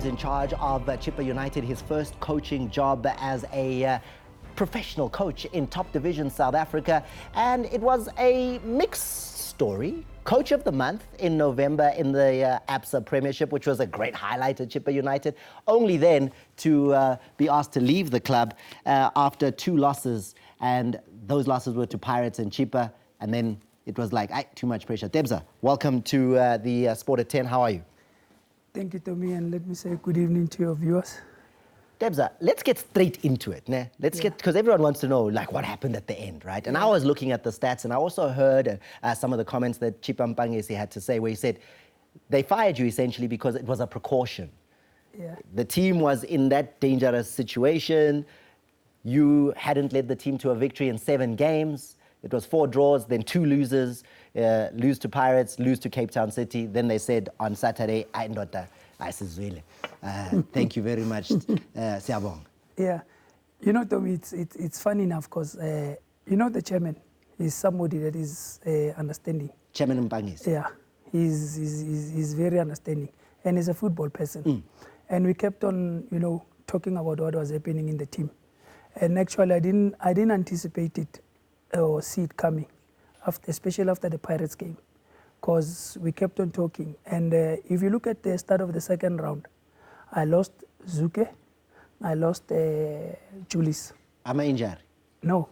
in charge of Chippa United, his first coaching job as a professional coach in top division South Africa. And it was a mixed story. Coach of the month in November in the ABSA Premiership, which was a great highlight at Chippa United, only then to be asked to leave the club after 2 losses. And those losses were to Pirates and Chippa. And then it was like, too much pressure. Debza, welcome to the Sport at 10. How are you? Thank you, Tommy, and let me say good evening to your viewers. Debza, let's get straight into it. Né? Because everyone wants to know like what happened at the end, right? And I was looking at the stats, and I also heard some of the comments that Chippa Mpangesi had to say, where he said they fired you essentially because it was a precaution. Yeah. The team was in that dangerous situation. You hadn't led the team to a victory in 7 games. It was 4 draws, then 2 losers, lose to Pirates, lose to Cape Town City. Then they said on Saturday, thank you very much, Siabong. Yeah, you know, Tommy, it's funny enough because, you know, the chairman is somebody that is understanding. Chairman Mpangesi. Yeah, he's very understanding, and he's a football person. And we kept on, you know, talking about what was happening in the team. And actually, I didn't anticipate it or see it coming, especially after the Pirates game, because we kept on talking. And if you look at the start of the second round, I lost Zuke, I lost Julius. Am I injured? No,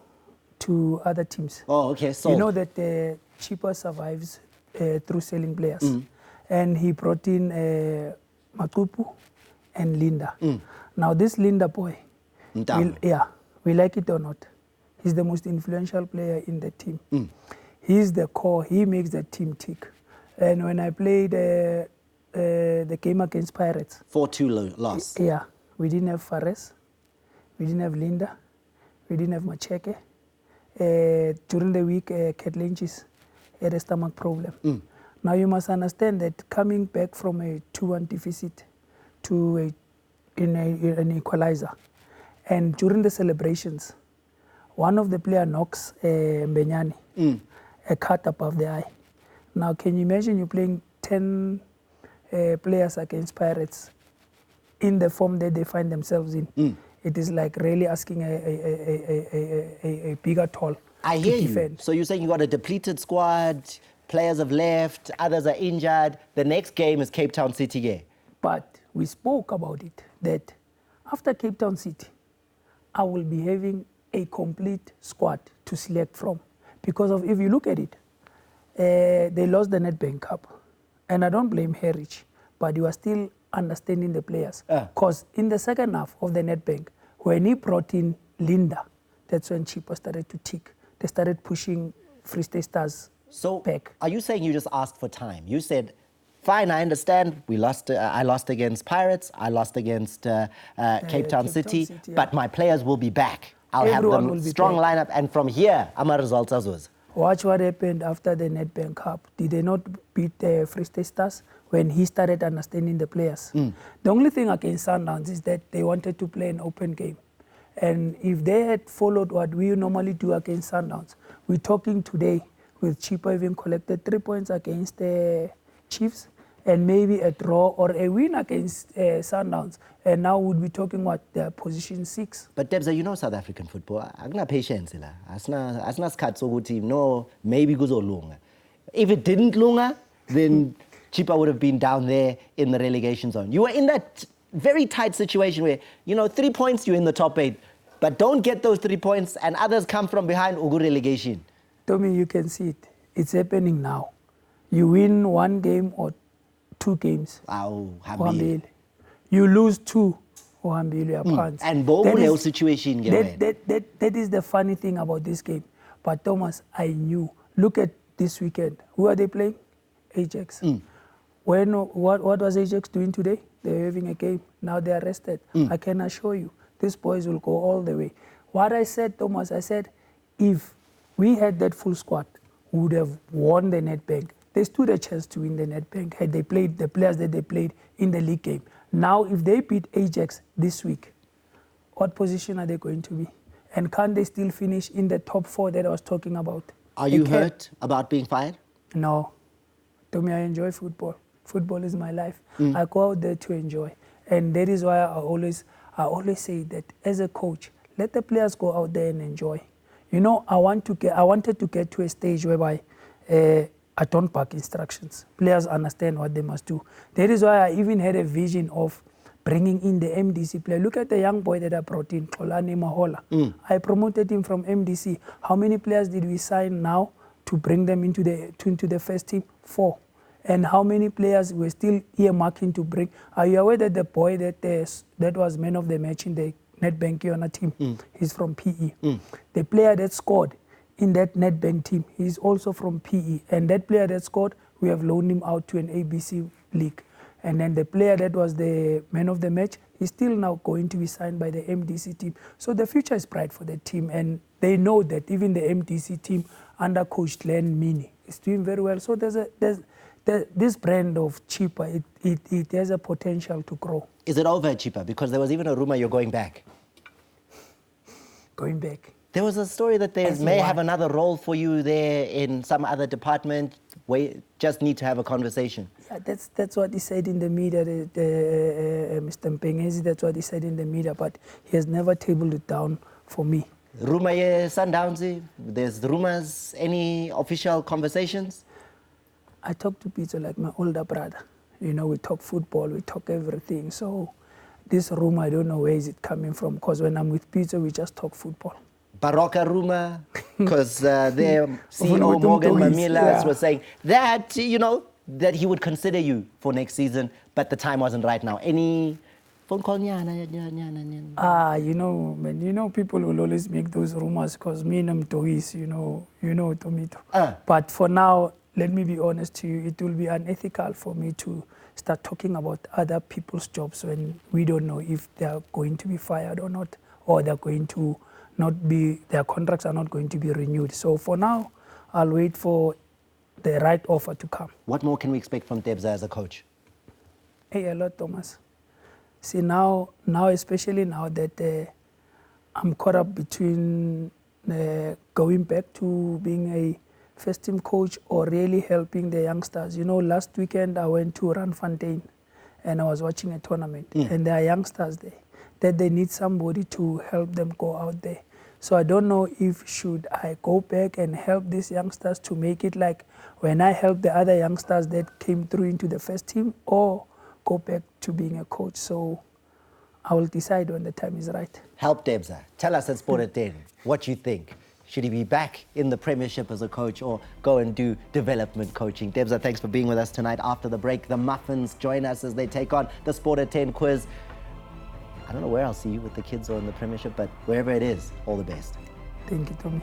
to other teams. Oh, okay. So you know that Chippa survives through selling players, and he brought in Matupu and Linda. Now this Linda boy, we like it or not, he's the most influential player in the team. He's the core. He makes the team tick. And when I played the game against Pirates, 4-2 loss. Yeah, we didn't have Fares, we didn't have Linda, we didn't have Macheke. During the week, Cat Lynch's had a stomach problem. Now you must understand that coming back from a 2-1 deficit to an equalizer, and during the celebrations, one of the players knocks Mbenyane, a cut above the eye. Now, can you imagine you playing 10 players against Pirates in the form that they find themselves in? It is like really asking a bigger toll. I hear you. So you're saying you got a depleted squad, players have left, others are injured. The next game is Cape Town City. Yeah. But we spoke about it, that after Cape Town City, I will be having a complete squad to select from. Because of, if you look at it, they lost the Nedbank Cup. And I don't blame Heritage, but you are still understanding the players. Because in the second half of the Nedbank, when he brought in Linda, that's when Chippa started to tick. They started pushing Free State Stars back. Are you saying you just asked for time? You said, fine, I understand. We lost. I lost against Pirates. I lost against Cape Town City. But my players will be back. I'll have them strong lineup. And from here, I'm a result as well. Watch what happened after the Nedbank Cup. Did they not beat the Free State Stars when he started understanding the players? The only thing against Sundowns is that they wanted to play an open game. And if they had followed what we normally do against Sundowns, we're talking today with Chippa even collected 3 points against the Chiefs and maybe a draw or a win against Sundowns. And now we'd be talking what, their position 6. But Debza, you know South African football. I'm not patient. No, maybe lunga. If it didn't lunga, then Chippa would have been down there in the relegation zone. You were in that very tight situation where, 3 points, you're in the top 8. But don't get those 3 points and others come from behind Ugu relegation. Tommy, you can see it. It's happening now. You win 1 game or 2 games. You lose 2. And both situation. That is the funny thing about this game. But Thomas, I knew. Look at this weekend. Who are they playing? Ajax. What was Ajax doing today? They're having a game. Now they're rested. I can assure you, these boys will go all the way. What I said, Thomas, I said, if we had that full squad, we would have won the Nedbank. They stood a chance to win the Nedbank had they played the players that they played in the league game. Now, if they beat Ajax this week, what position are they going to be? And can they still finish in the top 4 that I was talking about? Are you hurt about being fired? No. To me, I enjoy football. Football is my life. I go out there to enjoy. And that is why I always say that as a coach, let the players go out there and enjoy. You know, I wanted to get to a stage whereby I don't back instructions. Players understand what they must do. That is why I even had a vision of bringing in the MDC player. Look at the young boy that I brought in, Xolani Mahola. I promoted him from MDC. How many players did we sign now to bring them into the first team? 4. And how many players we're still earmarking to bring? Are you aware that the boy that was man of the match in the Nedbank Kiona team, he's from PE. The player that scored in that Nedbank team, he's also from PE. And that player that scored, we have loaned him out to an ABC league. And then the player that was the man of the match, he's still now going to be signed by the MDC team. So the future is bright for the team. And they know that even the MDC team under coach Glenn Mini is doing very well. So this brand of Chippa, it has a potential to grow. Is it over, Chippa? Because there was even a rumor you're going back. Going back. There was a story that they may have another role for you there in some other department. We just need to have a conversation. Yeah, that's what he said in the media, Mr. Mpengezi, that's what he said in the media, but he has never tabled it down for me. Rumor Sundowns, there's rumors, any official conversations? I talk to Peter like my older brother. You know, we talk football, we talk everything. So this rumor, I don't know where is it coming from, because when I'm with Peter, we just talk football. Baroka rumor, because their CEO Morgan Mamilas was saying that, you know, that he would consider you for next season, but the time wasn't right now. Any phone call? You know, man, you know, people will always make those rumors because me and Mtois, you know, Tomito. But for now, let me be honest to you, it will be unethical for me to start talking about other people's jobs when we don't know if they are going to be fired or not, or they're going to not be, their contracts are not going to be renewed. So for now, I'll wait for the right offer to come. What more can we expect from Tebza as a coach? Hey, a lot, Thomas. See, now especially now that I'm caught up between going back to being a first-team coach or really helping the youngsters. You know, last weekend I went to Randfontein and I was watching a tournament, and there are youngsters there that they need somebody to help them go out there. So I don't know if should I go back and help these youngsters to make it like when I helped the other youngsters that came through into the first team, or go back to being a coach. So I will decide when the time is right. Help Tebza. Tell us at Sport at 10 what you think. Should he be back in the Premiership as a coach or go and do development coaching? Tebza, thanks for being with us tonight. After the break, the Muffins join us as they take on the Sport at 10 quiz. I don't know where I'll see you with the kids or in the Premiership, but wherever it is, all the best. Thank you, Tommy.